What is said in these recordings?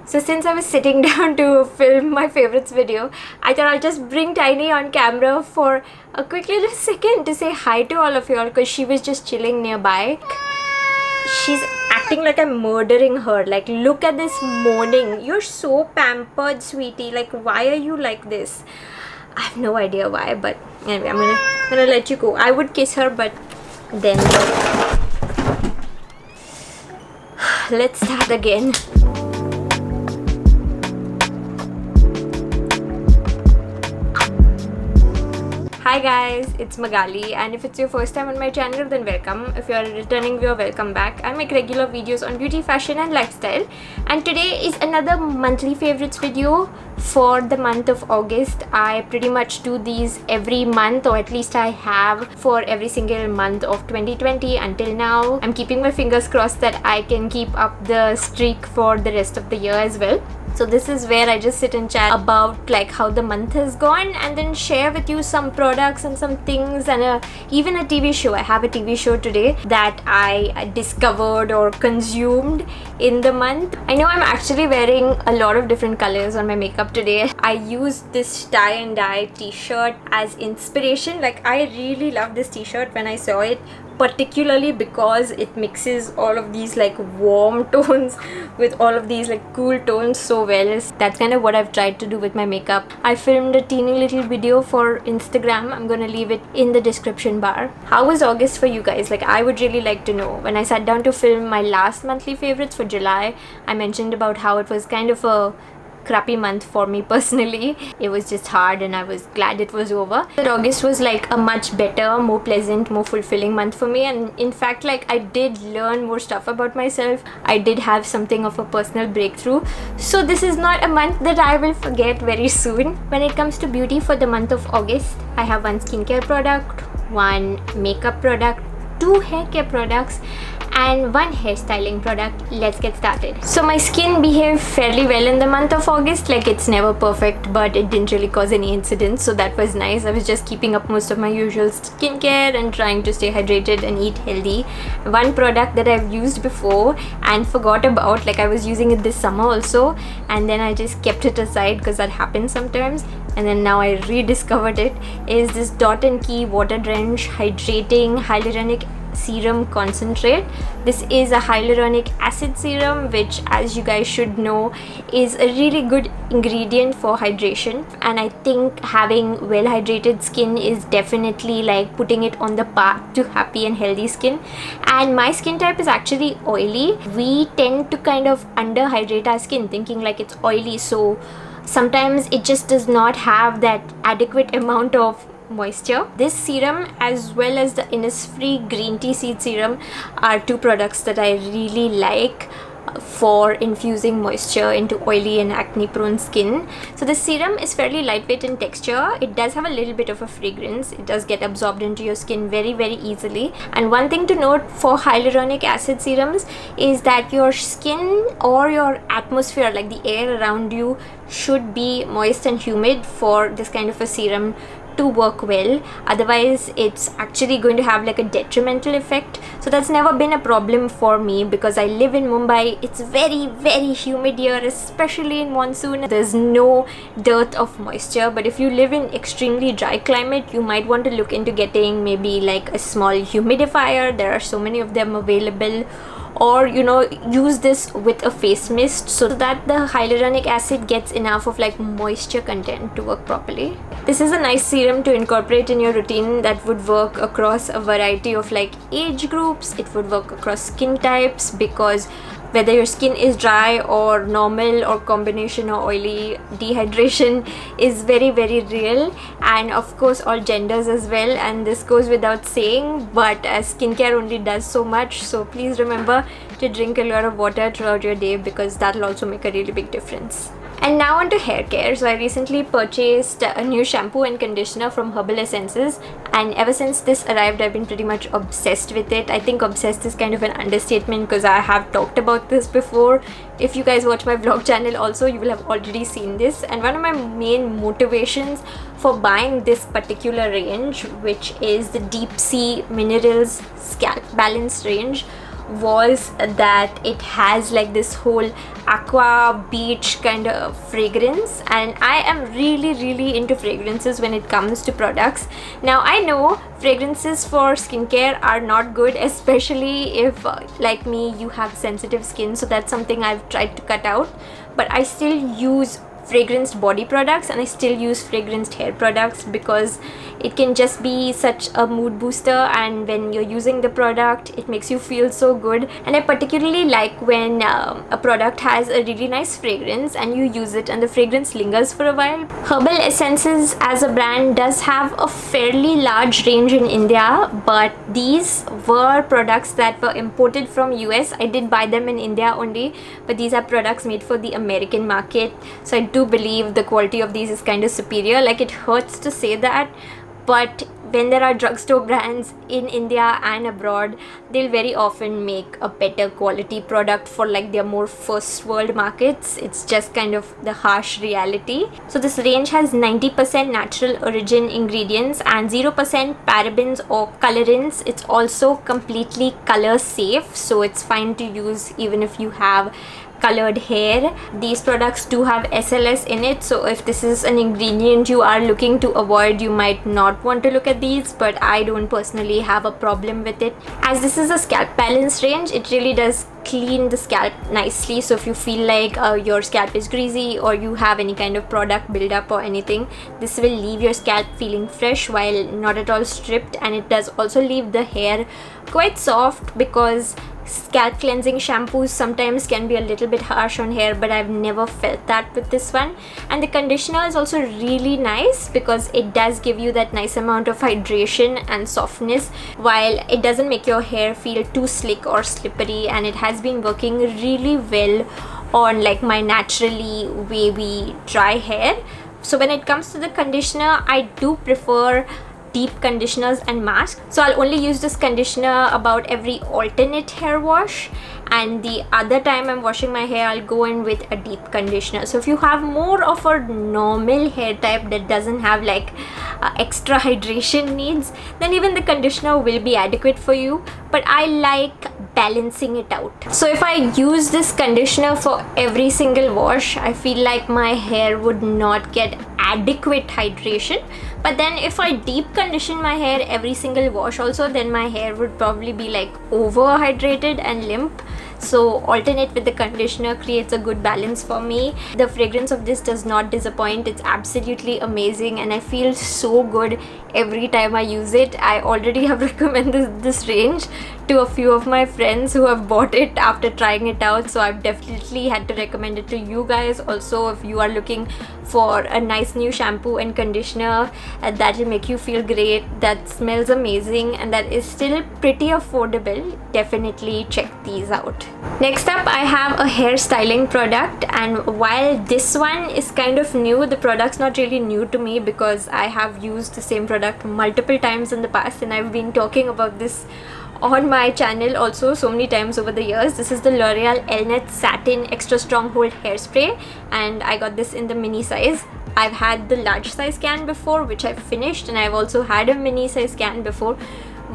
So since I was sitting down to film my favorites video, I thought I'll just bring Tiny on camera for a quick little second to say hi to all of you all, because she was just chilling nearby. She's acting like I'm murdering her. Like, look at this moaning. You're so pampered, sweetie. Like, why are you like this? I have no idea why, but anyway, I'm gonna let you go. I would kiss her, but then let's start again. Hi guys, it's Magali, and if it's your first time on my channel, then welcome. If you're a returning viewer, welcome back. I make regular videos on beauty, fashion and lifestyle, and today is another monthly favorites video for the month of August. I pretty much do these every month, or at least I have for every single month of 2020 until now. I'm keeping my fingers crossed that I can keep up the streak for the rest of the year as well. So this is where I just sit and chat about like how the month has gone, and then share with you some products and some things, and even a TV show. I have a TV show today that I discovered or consumed in the month. I know I'm actually wearing a lot of different colors on my makeup today. I used this tie and dye t-shirt as inspiration. Like, I really love this t-shirt when I saw it, particularly because it mixes all of these like warm tones with all of these like cool tones so well. That's kind of what I've tried to do with my makeup. I filmed a teeny little video for Instagram. I'm gonna leave it in the description bar. How was August for you guys? Like, I would really like to know. When I sat down to film my last monthly favorites for July, I mentioned about how it was kind of a crappy month for me personally. It was just hard, and I was glad it was over. But August was like a much better, more pleasant, more fulfilling month for me, and in fact, like, I did learn more stuff about myself. I did have something of a personal breakthrough. So this is not a month that I will forget very soon. When it comes to beauty for the month of August, I have one skincare product, one makeup product, two hair care products, and one hairstyling product. Let's get started. So my skin behaved fairly well in the month of August. Like, it's never perfect, but it didn't really cause any incidents, so that was nice. I was just keeping up most of my usual skincare and trying to stay hydrated and eat healthy. One product that I've used before and forgot about, like I was using it this summer also, and then I just kept it aside because that happens sometimes, and then now I rediscovered it, is this Dot & Key Water Drench Hydrating Hyaluronic Serum Concentrate. This is a hyaluronic acid serum, which, as you guys should know, is a really good ingredient for hydration, and I think having well hydrated skin is definitely like putting it on the path to happy and healthy skin. And my skin type is actually oily. We tend to kind of under hydrate our skin thinking like it's oily, so sometimes it just does not have that adequate amount of moisture. This serum as well as the Innisfree green tea seed serum are two products that I really like for infusing moisture into oily and acne prone skin. So the serum is fairly lightweight in texture. It does have a little bit of a fragrance. It does get absorbed into your skin very easily. And one thing to note for hyaluronic acid serums is that your skin or your atmosphere, like the air around you, should be moist and humid for this kind of a serum to work well. Otherwise, it's actually going to have like a detrimental effect. So that's never been a problem for me because I live in Mumbai. It's very humid here, especially in monsoon. There's no dearth of moisture, but if you live in extremely dry climate, you might want to look into getting maybe like a small humidifier. There are so many of them available. Or, you know, use this with a face mist so that the hyaluronic acid gets enough of like moisture content to work properly. This is a nice serum to incorporate in your routine that would work across a variety of like age groups. It would work across skin types, because whether your skin is dry or normal or combination or oily, dehydration is very real, and of course all genders as well, and this goes without saying, but skincare only does so much. So please remember to drink a lot of water throughout your day, because that'll also make a really big difference. And now on to hair care. So I recently purchased a new shampoo and conditioner from Herbal Essences, and ever since this arrived, I've been pretty much obsessed with it. I think obsessed is kind of an understatement because I have talked about this before. If you guys watch my vlog channel also, you will have already seen this. And one of my main motivations for buying this particular range, which is the Deep Sea Minerals Scalp Balance range, was that it has like this whole aqua beach kind of fragrance, and I am really into fragrances when it comes to products. Now I know fragrances for skincare are not good, especially if like me, you have sensitive skin, so that's something I've tried to cut out, but I still use fragranced body products and I still use fragranced hair products because it can just be such a mood booster, and when you're using the product it makes you feel so good. And I particularly like when a product has a really nice fragrance and you use it and the fragrance lingers for a while. Herbal Essences as a brand does have a fairly large range in India, but these were products that were imported from US. I did buy them in India only, but these are products made for the American market, so I do believe the quality of these is kind of superior. Like, it hurts to say that, but when there are drugstore brands in India and abroad, they'll very often make a better quality product for like their more first world markets. It's just kind of the harsh reality. So this range has 90% natural origin ingredients and 0% parabens or colorants. It's also completely color safe, so it's fine to use even if you have colored hair. These products do have SLS in it, so if this is an ingredient you are looking to avoid, you might not want to look at these, but I don't personally have a problem with it. As this is a scalp balance range, it really does clean the scalp nicely. So if you feel like your scalp is greasy or you have any kind of product buildup or anything, this will leave your scalp feeling fresh while not at all stripped, and it does also leave the hair quite soft, because scalp cleansing shampoos sometimes can be a little bit harsh on hair, but I've never felt that with this one. And the conditioner is also really nice because it does give you that nice amount of hydration and softness, while it doesn't make your hair feel too slick or slippery, and it has been working really well on like my naturally wavy dry hair. So when it comes to the conditioner, I do prefer deep conditioners and masks. So I'll only use this conditioner about every alternate hair wash, and the other time I'm washing my hair, I'll go in with a deep conditioner. So if you have more of a normal hair type that doesn't have like extra hydration needs, then even the conditioner will be adequate for you, but I like balancing it out. So if I use this conditioner for every single wash, I feel like my hair would not get adequate hydration. But then if I deep condition my hair every single wash also, then my hair would probably be like over hydrated and limp. So alternate with the conditioner creates a good balance for me. The fragrance of this does not disappoint. It's absolutely amazing and I feel so good every time I use it. I already have recommended this range to a few of my friends who have bought it after trying it out, so I've definitely had to recommend it to you guys also. If you are looking for a nice new shampoo and conditioner that will make you feel great, that smells amazing, and that is still pretty affordable, definitely check these out. Next up, I have a hair styling product, and while this one is kind of new, the product's not really new to me because I have used the same product multiple times in the past, and I've been talking about this on my channel also so many times over the years. This is the L'Oreal Elnet Satin Extra Strong Hold Hairspray, and I got this in the mini size. I've had the large size can before, which I've finished, and I've also had a mini size can before,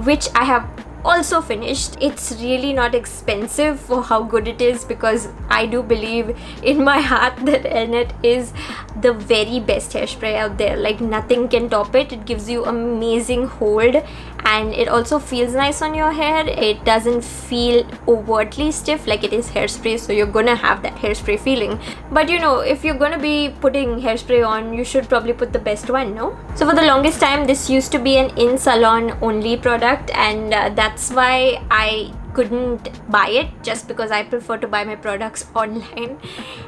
which I have also finished. It's really not expensive for how good it is, because I do believe in my heart that Elnet is the very best hairspray out there. Like, nothing can top it. It gives you amazing hold, and it also feels nice on your hair. It doesn't feel overtly stiff like it is hairspray, so you're gonna have that hairspray feeling. But you know, if you're gonna be putting hairspray on, you should probably put the best one, no? So for the longest time, this used to be an in-salon only product, and that's why I couldn't buy it, just because I prefer to buy my products online,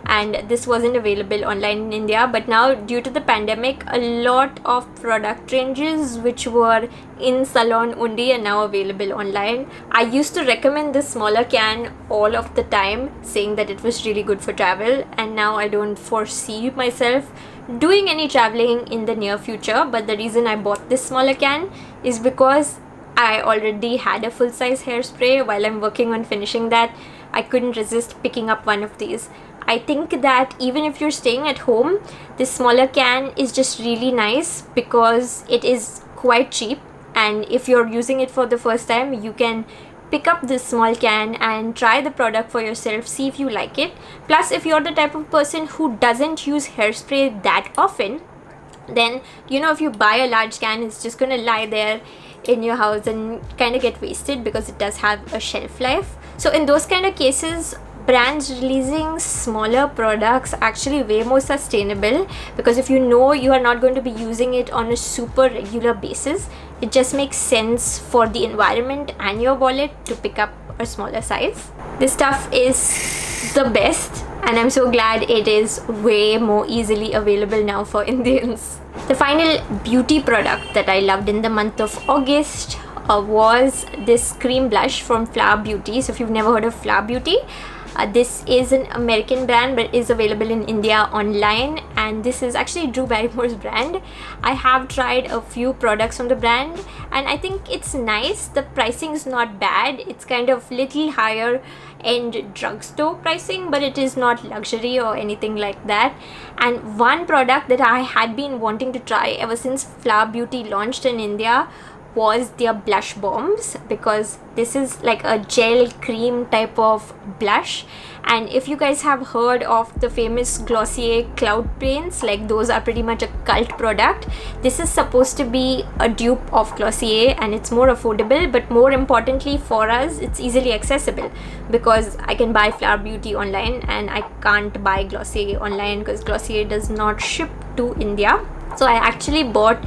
and this wasn't available online in India. But now, due to the pandemic, a lot of product ranges which were in salon only are now available online. I used to recommend this smaller can all of the time, saying that it was really good for travel, and now I don't foresee myself doing any traveling in the near future. But the reason I bought this smaller can is because I already had a full-size hairspray. While I'm working on finishing that, I couldn't resist picking up one of these. I think that even if you're staying at home, this smaller can is just really nice because it is quite cheap, and if you're using it for the first time, you can pick up this small can and try the product for yourself, see if you like it. Plus, if you're the type of person who doesn't use hairspray that often, then if you buy a large can, it's just gonna lie there in your house and kind of get wasted because it does have a shelf life. So in those kind of cases, brands releasing smaller products actually way more sustainable, because if you are not going to be using it on a super regular basis, it just makes sense for the environment and your wallet to pick up a smaller size. This stuff is the best, and I'm so glad it is way more easily available now for Indians. The final beauty product that I loved in the month of August was this cream blush from Flower Beauty. So if you've never heard of Flower Beauty, this is an American brand but is available in India online, and this is actually Drew Barrymore's brand. I have tried a few products from the brand and I think it's nice. The pricing is not bad. It's kind of little higher end drugstore pricing, but it is not luxury or anything like that. And one product that I had been wanting to try ever since Flower Beauty launched in India was their blush bombs, because this is like a gel cream type of blush. And if you guys have heard of the famous Glossier cloud paints, like those are pretty much a cult product. This is supposed to be a dupe of Glossier, and it's more affordable, but more importantly for us, it's easily accessible, because I can buy Flower Beauty online and I can't buy Glossier online because Glossier does not ship to India. So I actually bought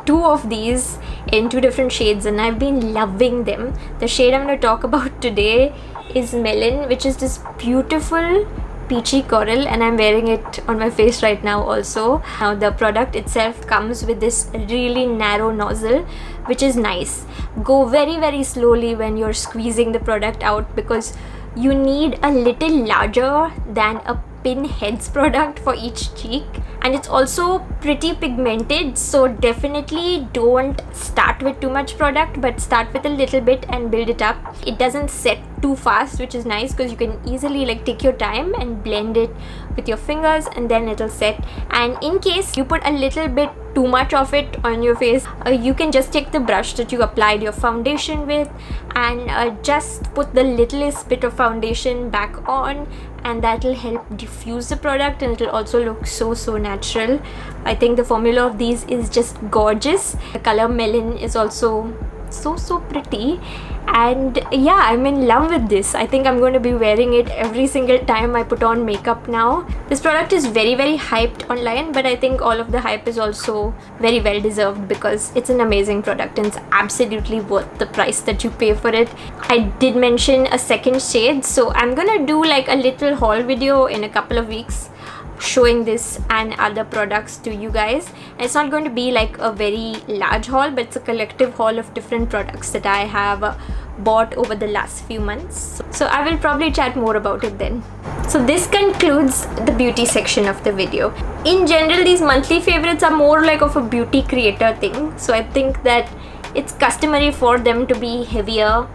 2 of these in 2 different shades and I've been loving them. The shade I'm going to talk about today is Melon, which is this beautiful peachy coral, and I'm wearing it on my face right now also. Now the product itself comes with this really narrow nozzle, which is nice. Go very, very slowly when you're squeezing the product out, because you need a little larger than a Pinheads product for each cheek, and it's also pretty pigmented, so definitely don't start with too much product, but start with a little bit and build it up. It doesn't set too fast, which is nice because you can easily take your time and blend it with your fingers and then it'll set. And in case you put a little bit too much of it on your face, you can just take the brush that you applied your foundation with and just put the littlest bit of foundation back on, and that will help diffuse the product, and it will also look so natural. I think the formula of these is just gorgeous. The color Melon is also so pretty, and yeah, I'm in love with this. I think I'm going to be wearing it every single time I put on makeup now. This product is very hyped online, but I think all of the hype is also very well deserved because it's an amazing product and it's absolutely worth the price that you pay for it. I did mention a second shade, so I'm gonna do a little haul video in a couple of weeks showing this and other products to you guys. And it's not going to be a very large haul, but it's a collective haul of different products that I have bought over the last few months. So I will probably chat more about it then. So this concludes the beauty section of the video. In general, these monthly favorites are more of a beauty creator thing, so I think that it's customary for them to be heavier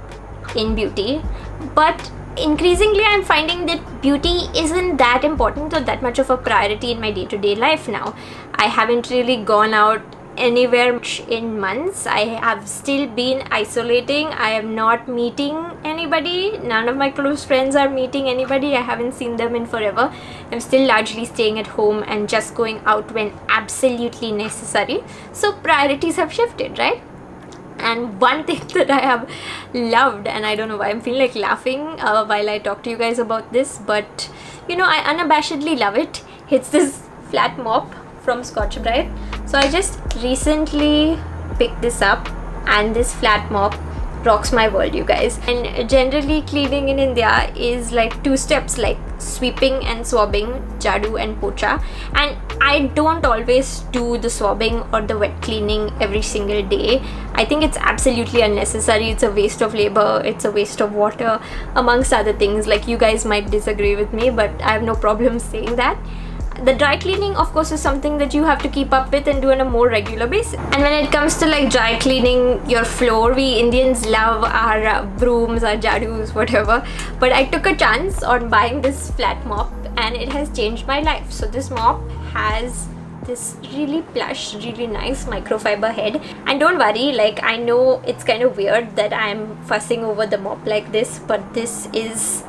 in beauty, but increasingly I'm finding that beauty isn't that important or that much of a priority in my day-to-day life now. I haven't really gone out anywhere much in months. I have still been isolating. I am not meeting anybody. None of my close friends are meeting anybody. I haven't seen them in forever. I'm still largely staying at home and just going out when absolutely necessary. So priorities have shifted, right? And one thing that I have loved, and I don't know why I'm feeling laughing while I talk to you guys about this, but I unabashedly love it. It's this flat mop from Scotch-Brite. So I just recently picked this up, and this flat mop rocks my world, you guys. And generally cleaning in India is 2 steps, sweeping and swabbing, jadu and pocha, and I don't always do the swabbing or the wet cleaning every single day. I think it's absolutely unnecessary. It's a waste of labor, it's a waste of water, amongst other things. You guys might disagree with me, but I have no problem saying that. The dry cleaning, of course, is something that you have to keep up with and do on a more regular basis. And when it comes to dry cleaning your floor, we Indians love our brooms, our jadus, whatever. But I took a chance on buying this flat mop and it has changed my life. So this mop has this really plush, really nice microfiber head. And don't worry, like, I know it's kind of weird that I'm fussing over the mop like this, but this is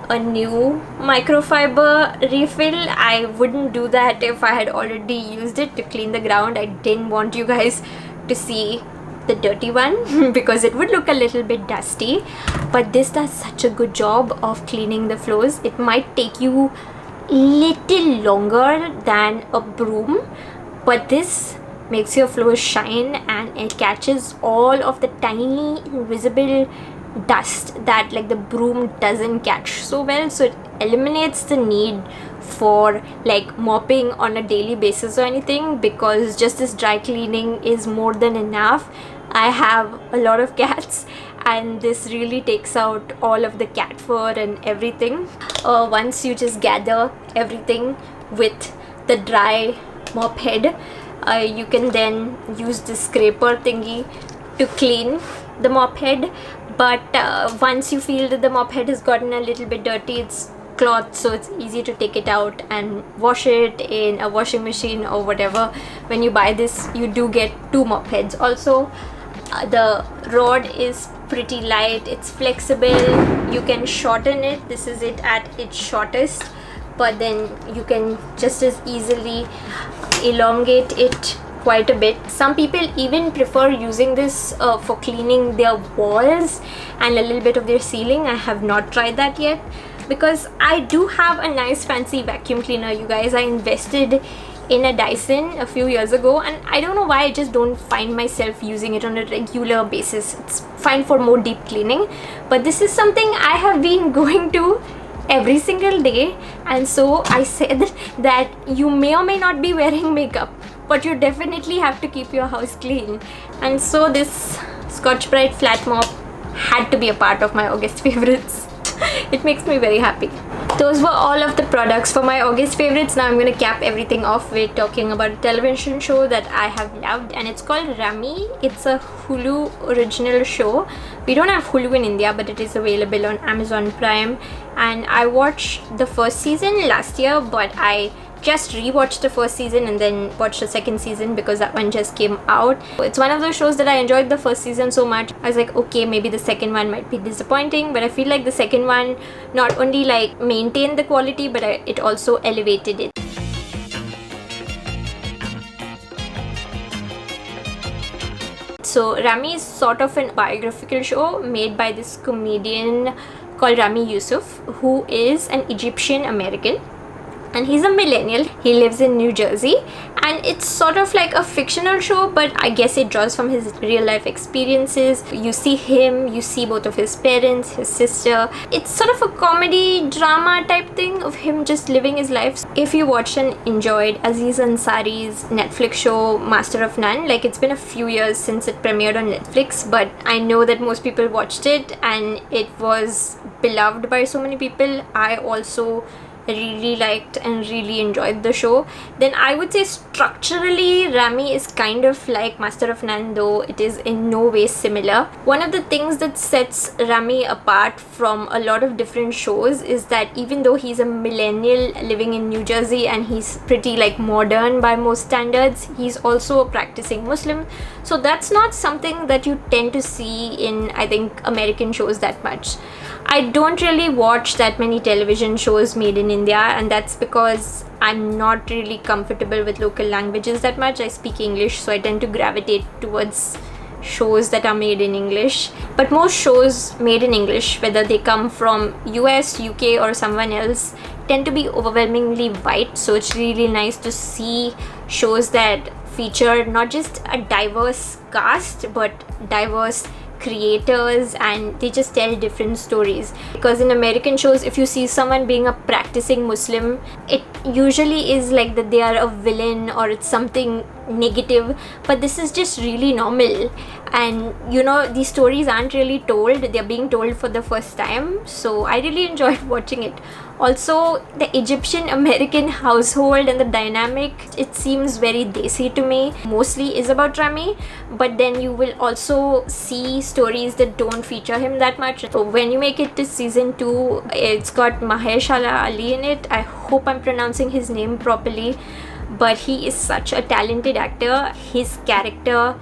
a new microfiber refill. I wouldn't do that if I had already used it to clean the ground. I didn't want you guys to see the dirty one because it would look a little bit dusty, but this does such a good job of cleaning the floors. It might take you little longer than a broom, but this makes your floors shine and it catches all of the tiny invisible dust that like the broom doesn't catch so well. So it eliminates the need for like mopping on a daily basis or anything, because just this dry cleaning is more than enough. I have a lot of cats and this really takes out all of the cat fur and everything. Once you just gather everything with the dry mop head, you can then use the scraper thingy to clean the mop head. But once you feel that the mop head has gotten a little bit dirty, it's cloth, so it's easy to take it out and wash it in a washing machine or whatever. When you buy this, you do get 2 mop heads. Also, the rod is pretty light, it's flexible, you can shorten it. This is it at its shortest, but then you can just as easily elongate it quite a bit. Some people even prefer using this for cleaning their walls and a little bit of their ceiling. I have not tried that yet because I do have a nice fancy vacuum cleaner, you guys. I invested in a Dyson a few years ago and I don't know why I just don't find myself using it on a regular basis. It's fine for more deep cleaning, but this is something I have been going to every single day. And so I said that you may or may not be wearing makeup, but you definitely have to keep your house clean. And so this Scotch-Brite flat mop had to be a part of my August favorites. It makes me very happy. Those were all of the products for my August favorites. Now I'm going to cap everything off with talking about a television show that I have loved, and it's called Rami. It's a Hulu original show. We don't have Hulu in India, but it is available on Amazon Prime, and I watched the first season last year, but I just rewatched the first season and then watched the second season because that one just came out. It's one of those shows that I enjoyed the first season so much. I was like, okay, maybe the second one might be disappointing, but I feel like the second one not only like maintained the quality, but it also elevated it. So Rami is sort of an biographical show made by this comedian called Rami Youssef, who is an Egyptian American. And he's a millennial. He lives in New Jersey, and it's sort of like a fictional show, but I guess it draws from his real life experiences. You see him, you see both of his parents, his sister. It's sort of a comedy drama type thing of him just living his life. If you watched and enjoyed Aziz Ansari's Netflix show Master of None, like, it's been a few years since it premiered on Netflix, but I know that most people watched it and it was beloved by so many people. I also really liked and really enjoyed the show. Then I would say structurally Rami is kind of like Master of None, though it is in no way similar. One of the things that sets Rami apart from a lot of different shows is that even though he's a millennial living in New Jersey and he's pretty like modern by most standards, he's also a practicing Muslim. So that's not something that you tend to see in, I think, American shows that much. I don't really watch that many television shows made in India, and that's because I'm not really comfortable with local languages that much. I speak English, so I tend to gravitate towards shows that are made in English. But most shows made in English, whether they come from US, UK or someone else, tend to be overwhelmingly white. So it's really nice to see shows that feature not just a diverse cast but diverse creators, and they just tell different stories. Because in American shows, if you see someone being a practicing Muslim, it usually is like that they are a villain or it's something negative, but this is just really normal. And you know, these stories aren't really told, they're being told for the first time, so I really enjoyed watching it. Also, the Egyptian American household and the dynamic, it seems very desi to me. Mostly is about Rami, but then you will also see stories that don't feature him that much. So when you make it to season 2, it's got Mahershala Ali in it. I hope I'm pronouncing his name properly, but he is such a talented actor. His character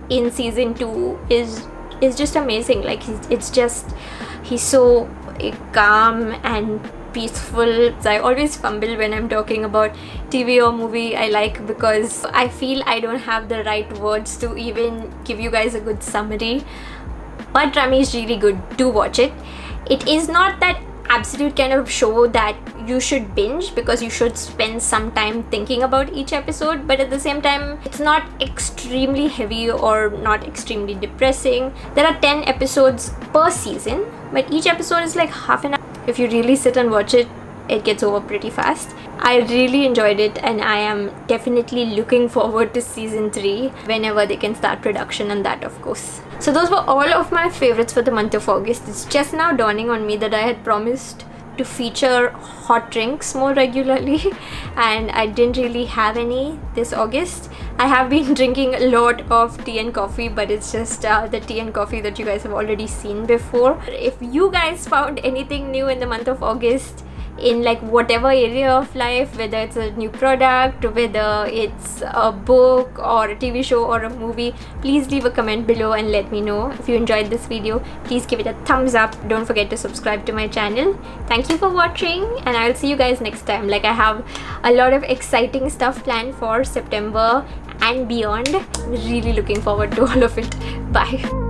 in season 2 is just amazing. Like he's so calm and peaceful. I always fumble when I'm talking about TV or movie I like, because I feel I don't have the right words to even give you guys a good summary. But Rami is really good. Do watch it. It is not that absolute kind of show that you should binge, because you should spend some time thinking about each episode, but at the same time it's not extremely heavy or not extremely depressing. There are 10 episodes per season, but each episode is like half an hour. If you really sit and watch it, it gets over pretty fast. I really enjoyed it, and I am definitely looking forward to season 3 whenever they can start production on that, of course. So those were all of my favorites for the month of August. It's just now dawning on me that I had promised to feature hot drinks more regularly, and I didn't really have any this August. I have been drinking a lot of tea and coffee, but it's just the tea and coffee that you guys have already seen before. If you guys found anything new in the month of August, in like whatever area of life, whether it's a new product, whether it's a book or a TV show or a movie, please leave a comment below and let me know. If you enjoyed this video, please give it a thumbs up. Don't forget to subscribe to my channel. Thank you for watching, and I'll see you guys next time. Like, I have a lot of exciting stuff planned for September and beyond. Really looking forward to all of it. Bye.